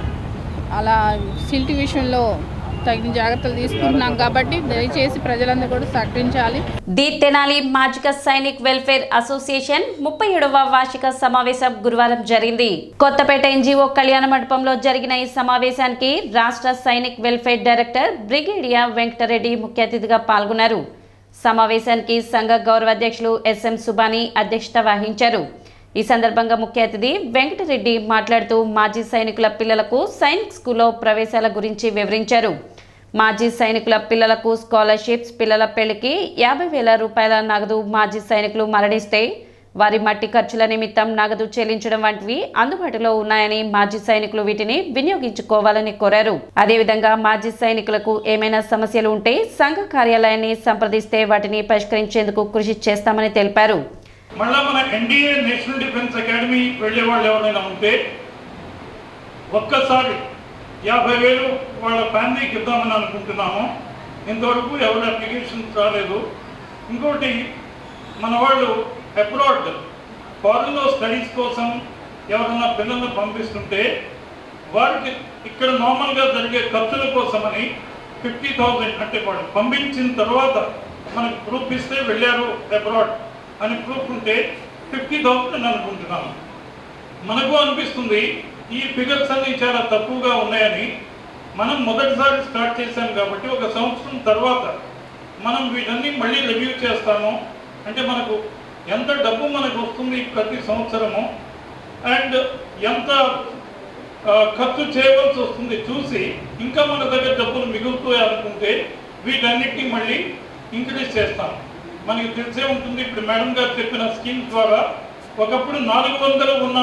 అలా సిల్ట్ విషయంలో తగిన జాగ్రత్తలు తీసుకుంటున్నాం కాబట్టి దయచేసి ప్రజలందరూ కూడా సహకరించాలి. ది తెనాలి మాజిక సైనిక్ వెల్ఫేర్ అసోసియేషన్ 37వ వార్షిక సమావేశం గురువారం జరిగింది. కొత్తపేట ఎన్జీఓ కళ్యాణ మండపంలో జరిగిన ఈ సమావేశానికి రాష్ట్ర Sainik welfare director brigadier Venkatareddy ముఖ్య అతిథిగా పాల్గొన్నారు. సమావేశానికి సంఘ గౌరవ అధ్యక్షులు ఎస్ఎం సుబాని అధ్యక్షత వహించారు. ఈ సందర్భంగా ముఖ్య అతిథి వెంకటరెడ్డి మాట్లాడుతూ మాజీ సైనికుల పిల్లలకు సైనిక్ స్కూల్లో ప్రవేశాల గురించి వివరించారు. మాజీ సైనికుల పిల్లలకు స్కాలర్షిప్స్, పిల్లల పెళ్లికి 50,000 రూపాయల నగదు, మాజీ సైనికులు మరణిస్తే వారి మట్టి ఖర్చుల నిమిత్తం నగదు చెల్లించడం వంటివి అందుబాటులో ఉన్నాయని, మాజీ సైనికులు వీటిని వినియోగించుకోవాలని కోరారు. అదేవిధంగా మాజీ సైనికులకు ఏమైనా సమస్యలు ఉంటే సంఘ కార్యాలయాన్ని సంప్రదిస్తే వాటిని పరిష్కరించేందుకు కృషి చేస్తామని తెలిపారు. మళ్ళీ మన ఎన్డీఏ నేషనల్ డిఫెన్స్ అకాడమీ వెళ్ళే వాళ్ళు ఎవరైనా ఉంటే ఒక్కసారి 50,000 వాళ్ళ ఫ్యామిలీకి ఇద్దామని అనుకుంటున్నాము. ఇంతవరకు ఎవరు అప్లికేషన్స్ రాలేదు. ఇంకోటి, మన వాళ్ళు అబ్రాడ్ ఫారెన్లో స్టడీస్ కోసం ఎవరైనా పిల్లల్ని పంపిస్తుంటే వారికి ఇక్కడ నార్మల్గా జరిగే ఖర్చుల కోసమని 50,000 అంటే వాడు పంపించిన తర్వాత మనకు ప్రూఫ్ ఇస్తే వెళ్ళారు అబ్రాడ్ అని ప్రూఫ్ ఉంటే 50,000 అనుకుంటున్నాను. మనకు అనిపిస్తుంది ఈ ఫిగర్స్ అన్నీ చాలా తక్కువగా ఉన్నాయని. మనం మొదటిసారి స్టార్ట్ చేశాం కాబట్టి ఒక సంవత్సరం తర్వాత మనం వీటన్ని మళ్ళీ రివ్యూ చేస్తాము. అంటే మనకు ఎంత డబ్బు మనకు వస్తుంది ప్రతి సంవత్సరము అండ్ ఎంత ఖర్చు చేయవలసి వస్తుంది చూసి ఇంకా మన దగ్గర డబ్బులు మిగులుతాయి అనుకుంటే వీటన్నిటిని మళ్ళీ ఇంక్రీజ్ చేస్తాం. మనకి తెలిసే ఉంటుంది, ఇప్పుడు మేడం గారు చెప్పిన స్కీమ్ ద్వారా ఒకప్పుడు 400 ఉన్న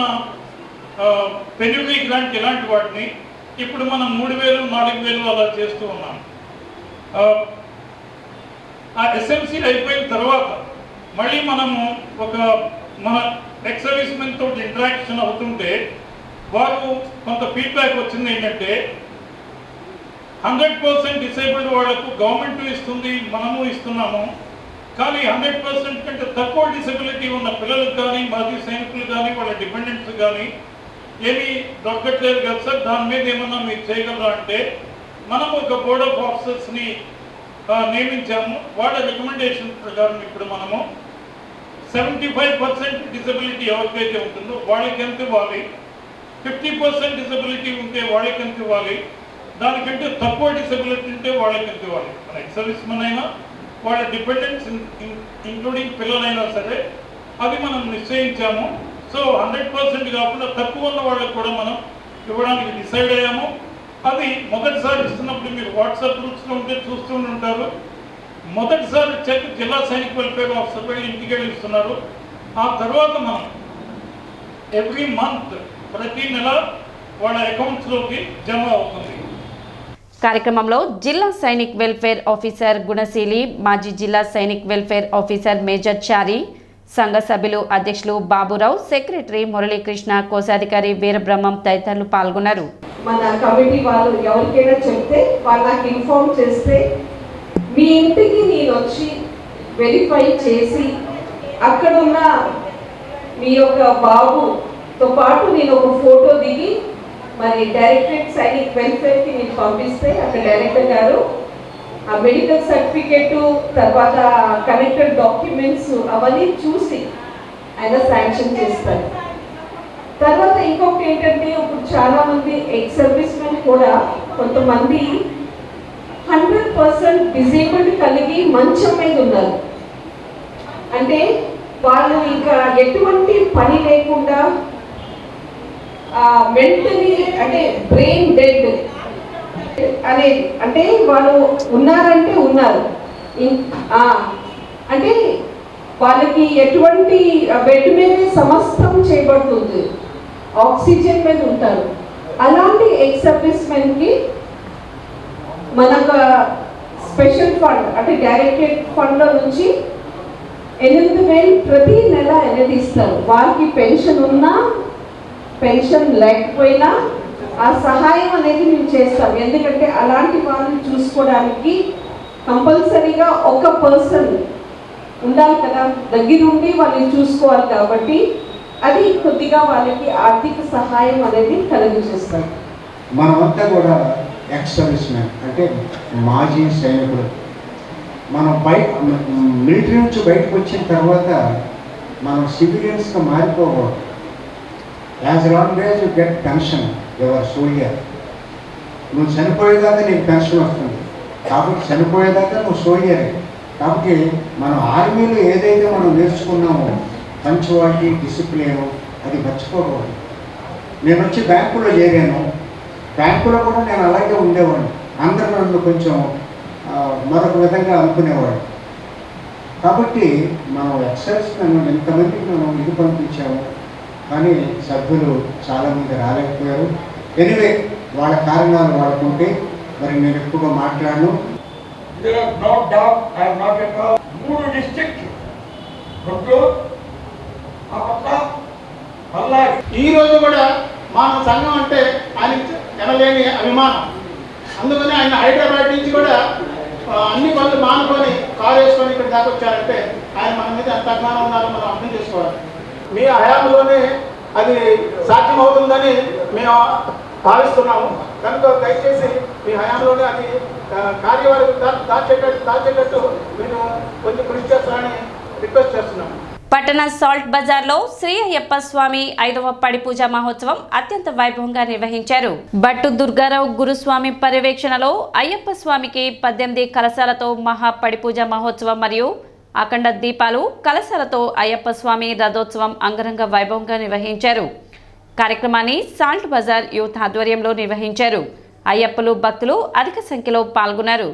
పెన్యూటరీ గ్రాంట్ ఇలాంటి వాటిని ఇప్పుడు మనం 3000, 4000 అలా చేస్తూ ఉన్నాం. ఆ ఎస్ఎంసీ అయిపోయిన తర్వాత మళ్ళీ మనము మన ఎక్స్ సర్వీస్ మెన్ తోటి ఇంటరాక్షన్ అవుతుంటే వారు కొంత ఫీడ్బ్యాక్ వచ్చింది ఏంటంటే 100% డిసేబుల్డ్ వాళ్లకు గవర్నమెంట్ ఇస్తుంది, మనము ఇస్తున్నాము. కానీ 100% కంటే తక్కువ డిసెబిలిటీ ఉన్న పిల్లలకు కానీ, మాజీ సైనికులు కానీ, వాళ్ళ డిపెండెంట్స్ కానీ ఏమీ దొరకట్లేదు కదా సార్, దాని మీద ఏమన్నా మీరు చేయగలరా అంటే మనం ఒక బోర్డ్ ఆఫ్ ఆఫీసర్స్ని నియమించాము. వాళ్ళ రికమెండేషన్ ప్రకారం ఇప్పుడు మనము 75% డిసెబిలిటీ ఎవరికైతే ఉంటుందో వాళ్ళకి ఎంత ఇవ్వాలి, 50% డిసెబిలిటీ ఉంటే వాళ్ళకి ఎంత ఇవ్వాలి, దానికంటే తక్కువ డిసెబిలిటీ ఉంటే వాళ్ళకి ఎంత ఇవ్వాలి. మన ఎక్స్ సర్వీస్ మెన్ అయినా వాళ్ళ డిపెండెంట్స్ ఇంక్లూడింగ్ పిల్లలైనా సరే అది మనం నిశ్చయించాము. సో 100% కాకుండా తక్కువ ఉన్న వాళ్ళకి కూడా మనం ఇవ్వడానికి డిసైడ్ అయ్యాము. అది మొదటిసారి ఇస్తున్నప్పుడు మీరు వాట్సాప్ గ్రూప్స్లో ఉంటే చూస్తూ ఉంటారు. మొదటిసారి చెక్ జిల్లా సైనిక వెల్ఫేర్ ఆఫీసర్ వెళ్ళి ఇంటికి వెళ్ళి ఇస్తున్నారు. ఆ తర్వాత మనం ఎవ్రీ మంత్ ప్రతి నెల వాళ్ళ అకౌంట్స్లోకి జమ అవుతుంది. కార్యక్రమంలో జిల్లా సైనిక్ వెల్ఫేర్ ఆఫీసర్ గుణశీలి, మాజీ జిల్లా సైనిక్ వెల్ఫేర్ ఆఫీసర్ మేజర్ చారి, సంఘ సభ్యులు అధ్యక్షులు బాబురావు, సెక్రటరీ మురళీకృష్ణ, కోశాధికారి వీరబ్రహ్మం తదితరులు పాల్గొన్నారు. మన కమిటీ వాళ్ళు ఎవరికైనా చెప్తే వాళ్ళు నాకు ఇన్ఫార్మ్ చేస్తే మీ ఇంటికి నేను వచ్చి వెరిఫై చేసి అక్కడ ఉన్న మీ యొక్క బాబుతో పాటు నేను ఒక ఫోటో దిగి మరి డైరెక్టరేట్ సైనిక్ వెల్ఫేర్కి నేను పంపిస్తే అక్కడ డైరెక్టర్ గారు ఆ మెడికల్ సర్టిఫికేట్ తర్వాత కనెక్టెడ్ డాక్యుమెంట్స్ అవన్నీ చూసి ఆయన శాంక్షన్ చేస్తారు. తర్వాత ఇంకొకటి ఏంటంటే ఇప్పుడు చాలా మంది ఎక్స్ సర్వీస్ మెన్ కూడా కొంతమంది 100% డిజేబుల్డ్ కలిగి మంచం మీద ఉన్నారు. అంటే వాళ్ళు ఇంకా ఎటువంటి పని లేకుండా మెంటలీ అంటే బ్రెయిన్ డెడ్ అనేది, అంటే వాళ్ళు ఉన్నారంటే ఉన్నారు, అంటే వాళ్ళకి ఎటువంటి బెడ్ మీదే సమస్తం చేయబడుతుంది, ఆక్సిజన్ మీద ఉంటారు. అలాంటి ఎక్స్ సర్వీస్ మెన్కి మనకు స్పెషల్ ఫండ్ అంటే డైరెక్టెడ్ ఫండ్లో నుంచి 8,000 ప్రతి నెల అనేది ఇస్తారు. వారికి పెన్షన్ ఉన్నా పెన్షన్ లేకపోయినా ఆ సహాయం అనేది మేము చేస్తాం. ఎందుకంటే అలాంటి వాళ్ళని చూసుకోవడానికి కంపల్సరీగా ఒక పర్సన్ ఉండాలి కదా, దగ్గరుండి వాళ్ళని చూసుకోవాలి. కాబట్టి అది కొద్దిగా వాళ్ళకి ఆర్థిక సహాయం అనేది కలిగజేస్తారు. మనమంతా కూడా ఎక్స్ సర్వీస్ మ్యాన్ అంటే మాజీ సైనికులు. మనం మిలిటరీ నుంచి బయటకు వచ్చిన తర్వాత మనం సివిలియన్స్గా మారిపోకూడదు. As long as you get pension your soldier. నువ్వు చనిపోయేదాకా నీకు పెన్షన్ వస్తుంది, కాబట్టి చనిపోయేదాకా నువ్వు సోల్జరే. కాబట్టి మనం ఆర్మీలో ఏదైతే మనం నేర్చుకున్నామో పంచువాటి డిసిప్లిన్ అది మర్చిపోకూడదు. నేను వచ్చి బ్యాంకులో చేరాను, బ్యాంకులో కూడా నేను అలాగే ఉండేవాడిని. అందరూ నన్ను కొంచెం మరొక విధంగా అనుకునేవాడు. కాబట్టి మనం ఎక్సర్సైజ్ ఎంతమందికి మనం ఇది పంపించాము, కానీ సభ్యులు చాలామంది రాలేకపోయారు. ఎనివే వాళ్ళ కారణాలు వాళ్ళకుంటే మరి నేను ఎక్కువగా మాట్లాడను. ఈరోజు కూడా మన సంఘం అంటే ఆయన ఎనలేని అభిమానం. అందుకని ఆయన హైదరాబాద్ నుంచి కూడా అన్ని పనులు మానుకొని కారు వేసుకొని ఇక్కడ దాకా వచ్చారంటే ఆయన మన మీద ఎంత అభిమానం ఉన్నారో మనం అర్థం చేసుకోవాలి. మీ హయాంలోనే అది సాధ్యమవుతుందని మేము భావిస్తున్నాము. కనుక దయచేసి మీ హయాంలోనే అది కార్యవారికి దాచేటట్టు మీరు కొంచెం కృషి చేస్తారని రిక్వెస్ట్ చేస్తున్నాము. పట్టణ సాల్ట్ బజార్లో శ్రీ అయ్యప్ప స్వామి 5వ పడి పూజ మహోత్సవం అత్యంత వైభవంగా నిర్వహించారు. భట్టు దుర్గారావు గురుస్వామి పర్యవేక్షణలో అయ్యప్ప స్వామికి 18 కలశాలతో మహా పడి పూజ మహోత్సవం మరియు అఖండ దీపాలు కలశాలతో అయ్యప్ప స్వామి రథోత్సవం అంగరంగ వైభవంగా నిర్వహించారు. కార్యక్రమాన్ని సాల్ట్ బజార్ యూత్ ఆధ్వర్యంలో నిర్వహించారు. అయ్యప్పలు భక్తులు అధిక సంఖ్యలో పాల్గొన్నారు.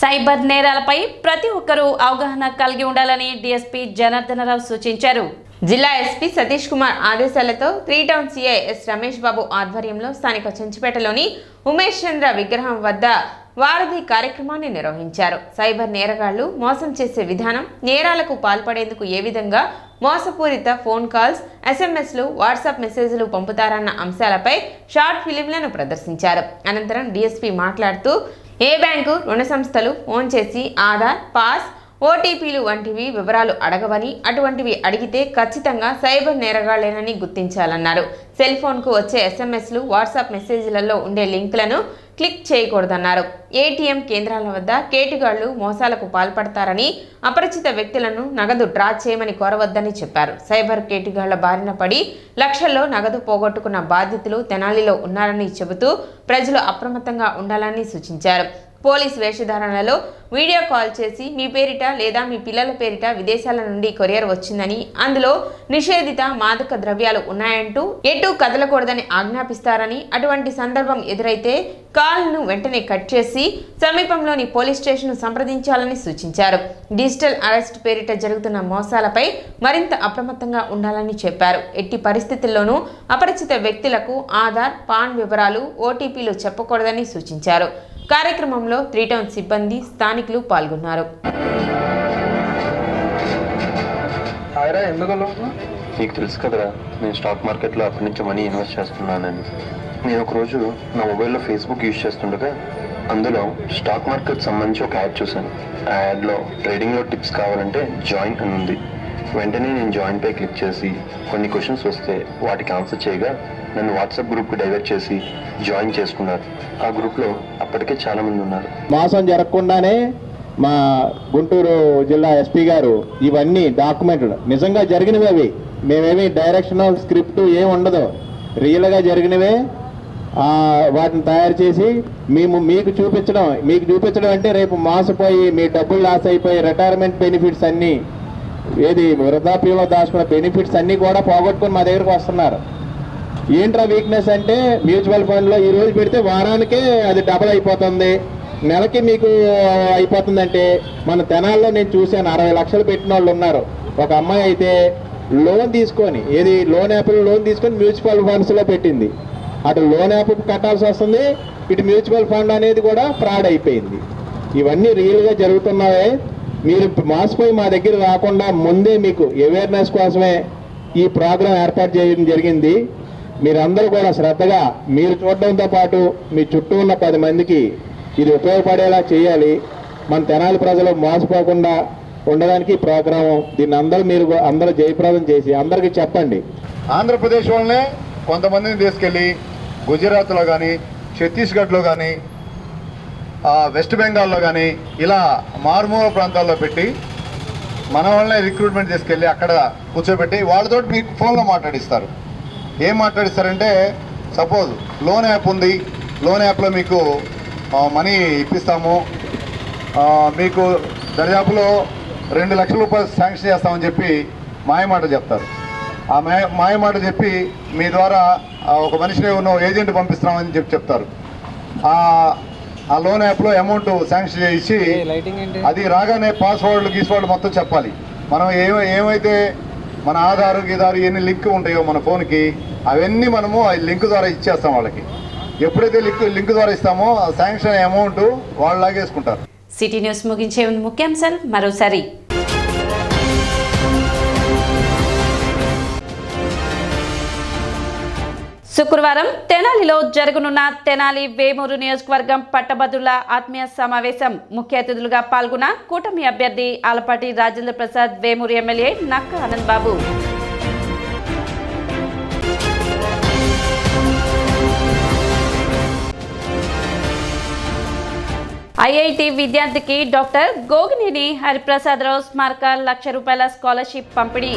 సైబర్ నేరాలపై ప్రతి ఒక్కరూ అవగాహన కలిగి ఉండాలని డీఎస్పీ జనార్దనరావు సూచించారు. జిల్లా ఎస్పీ సతీష్ కుమార్ ఆదేశాలతో 3 town CI yes Ramesh Babu ఆధ్వర్యంలో స్థానిక చెంచుపేటలోని ఉమేష్ చంద్ర విగ్రహం వద్ద వారధి కార్యక్రమాన్ని నిర్వహించారు. సైబర్ నేరగాళ్లు మోసం చేసే విధానం, నేరాలకు పాల్పడేందుకు ఏ విధంగా మోసపూరిత ఫోన్ కాల్స్, ఎస్ఎంఎస్లు, వాట్సాప్ మెసేజ్లు పంపుతారన్న అంశాలపై షార్ట్ ఫిలింలను ప్రదర్శించారు. అనంతరం డీఎస్పీ మాట్లాడుతూ ఏ బ్యాంకు, రుణ సంస్థలు ఫోన్ చేసి ఆధార్, పాస్, ఓటీపీలు వంటివి వివరాలు అడగవని, అటువంటివి అడిగితే ఖచ్చితంగా సైబర్ నేరగాళ్లేనని గుర్తించాలన్నారు. సెల్ ఫోన్కు వచ్చే ఎస్ఎంఎస్లు, వాట్సాప్ మెసేజ్లలో ఉండే లింకులను క్లిక్ చేయకూడదన్నారు. ఏటీఎం కేంద్రాల వద్ద కేటుగాళ్లు మోసాలకు పాల్పడతారని, అపరిచిత వ్యక్తులను నగదు డ్రా చేయమని కోరవద్దని చెప్పారు. సైబర్ కేటుగాళ్ల బారిన పడి లక్షల్లో నగదు పోగొట్టుకున్న బాధితులు తెనాలిలో ఉన్నారని చెబుతూ ప్రజలు అప్రమత్తంగా ఉండాలని సూచించారు. పోలీస్ వేషధారణలో వీడియో కాల్ చేసి మీ పేరిట లేదా మీ పిల్లల పేరిట విదేశాల నుండి కొరియర్ వచ్చిందని, అందులో నిషేధిత మాదక ద్రవ్యాలు ఉన్నాయంటూ ఎటు కదలకూడదని ఆజ్ఞాపిస్తారని, అటువంటి సందర్భం ఎదురైతే కాల్ను వెంటనే కట్ చేసి సమీపంలోని పోలీస్ స్టేషన్ను సంప్రదించాలని సూచించారు. డిజిటల్ అరెస్ట్ పేరిట జరుగుతున్న మోసాలపై మరింత అప్రమత్తంగా ఉండాలని చెప్పారు. ఎట్టి పరిస్థితుల్లోనూ అపరిచిత వ్యక్తులకు ఆధార్, పాన్ వివరాలు, ఓటీపీలు చెప్పకూడదని సూచించారు. కార్యక్రమంలో 3 టౌన్ సిబ్బంది, స్థానికులు పాల్గొన్నారు. నీకు తెలుసు కదరా, నేను స్టాక్ మార్కెట్లో అప్పటి నుంచి మనీ ఇన్వెస్ట్ చేస్తున్నానని. నేను ఒకరోజు నా మొబైల్లో ఫేస్బుక్ యూజ్ చేస్తుండగా అందులో స్టాక్ మార్కెట్ సంబంధించి ఒక యాడ్ చూశాను. ఆ యాడ్లో ట్రేడింగ్లో టిప్స్ కావాలంటే జాయిన్ అని ఉంది. వెంటనే నేను జాయిన్ పై క్లిక్ చేసి కొన్ని క్వశ్చన్స్ వస్తే వాటికి ఆన్సర్ చేయగా నన్ను వాట్సాప్ గ్రూప్కి డైవర్ట్ చేసి జాయిన్ చేసుకున్నారు. ఆ గ్రూప్లో అప్పటికే చాలామంది ఉన్నారు. మోసం జరగకుండానే మా గుంటూరు జిల్లా ఎస్పీ గారు ఇవన్నీ డాక్యుమెంటెడ్, నిజంగా జరిగినవి అవి. మేమేమి డైరెక్షనల్ స్క్రిప్ట్ ఏమి ఉండదు, రియల్గా జరిగినవే వాటిని తయారు చేసి మీకు చూపించడం అంటే రేపు మోసపోయి మీ డబ్బులు లాస్ అయిపోయి రిటైర్మెంట్ బెనిఫిట్స్ అన్నీ, ఏది వృద్ధాప్యంలో దాచుకున్న బెనిఫిట్స్ అన్నీ కూడా పోగొట్టుకుని మా దగ్గరకు వస్తున్నారు. ఏంట్రా వీక్నెస్ అంటే మ్యూచువల్ ఫండ్లో ఈ రోజు పెడితే వారానికే అది డబల్ అయిపోతుంది, నెలకి మీకు అయిపోతుందంటే మన తెనాల్లో నేను చూశాను 60 లక్షలు పెట్టిన వాళ్ళు ఉన్నారు. ఒక అమ్మాయి అయితే లోన్ తీసుకొని, ఏది లోన్ యాప్లో లోన్ తీసుకొని మ్యూచువల్ ఫండ్స్లో పెట్టింది. అటు లోన్ యాప్ కట్టాల్సి వస్తుంది, ఇటు మ్యూచువల్ ఫండ్ అనేది కూడా ఫ్రాడ్ అయిపోయింది. ఇవన్నీ రియల్గా జరుగుతున్నాయే. మీరు మోసపోయి మా దగ్గర రాకుండా ముందే మీకు అవేర్నెస్ కోసమే ఈ ప్రోగ్రాం ఏర్పాటు చేయడం జరిగింది. మీరందరూ కూడా శ్రద్ధగా మీరు చూడడంతో పాటు మీ చుట్టూ ఉన్న 10 మందికి ఇది ఉపయోగపడేలా చేయాలి. మన తెనాలి ప్రజలు మోసపోకుండా ఉండడానికి ఈ ప్రోగ్రాము, దీన్ని మీరు అందరూ జయప్రదం చేసి అందరికీ చెప్పండి. ఆంధ్రప్రదేశ్ వాళ్ళనే కొంతమందిని తీసుకెళ్ళి గుజరాత్లో కానీ, ఛత్తీస్గఢ్లో కానీ, వెస్ట్ బెంగాల్లో కానీ ఇలా మారుమూల ప్రాంతాల్లో పెట్టి మన వాళ్ళనే రిక్రూట్మెంట్ తీసుకెళ్ళి అక్కడ కూర్చోబెట్టి వాళ్ళతో మీకు ఫోన్లో మాట్లాడిస్తారు. ఏం మాట్లాడిస్తారంటే, సపోజ్ లోన్ యాప్ ఉంది, లోన్ యాప్లో మీకు మనీ ఇప్పిస్తాము, మీకు దర్యాపులో 2 లక్షల రూపాయలు శాంక్షన్ చేస్తామని చెప్పి మాయమాట చెప్తారు. ఆ మాయమాట చెప్పి మీ ద్వారా ఒక మనిషిని ఉన్న ఏజెంట్ పంపిస్తామని చెప్తారు. ఆ లోన్ యాప్లో అమౌంట్ శాంక్షన్ చేసి అది రాగానే పాస్వర్డ్లు మొత్తం చెప్పాలి. మనం ఏమైతే మన ఆధార్ గీదారు ఎన్ని లింక్ ఉంటాయో మన ఫోన్కి అవన్నీ మనము ఆ లింక్ ద్వారా ఇచ్చేస్తాం వాళ్ళకి. ఎప్పుడైతే లింక్ ద్వారా ఇస్తామో ఆ శాంక్షన్ అమౌంట్ వాళ్ళు లాగేసుకుంటారు. సిటీ న్యూస్ ముగించే ముందు ముఖ్యాంశాలు మరోసారి. శుక్రవారం తెనాలిలో జరగనున్న తెనాలి వేమూరు నియోజకవర్గం పట్టభద్రుల ఆత్మీయ సమావేశం ముఖ్య అతిథులుగా పాల్గొన్న కూటమి అభ్యర్థి ఆలపాటి రాజేంద్ర ప్రసాద్, వేమూరు ఎమ్మెల్యే నక్క ఆనంద్ బాబు. ఐఐటి విద్యార్థికి డాక్టర్ గోగినేని హరిప్రసాదరావు స్మారక ₹1,00,000 స్కాలర్షిప్ పంపిణీ.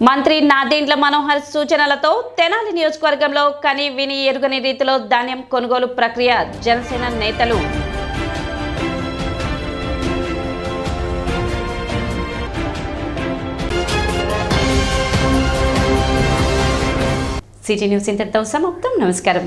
మంత్రి నాదెండ్ల మనోహర్ సూచనలతో తెనాలి నియోజకవర్గంలో కని విని ఎరుగని రీతిలో ధాన్యం కొనుగోలు ప్రక్రియ. జనసేన నేతలు. సిటీ న్యూస్ ఇంతటితో సమాప్తం. నమస్కారం.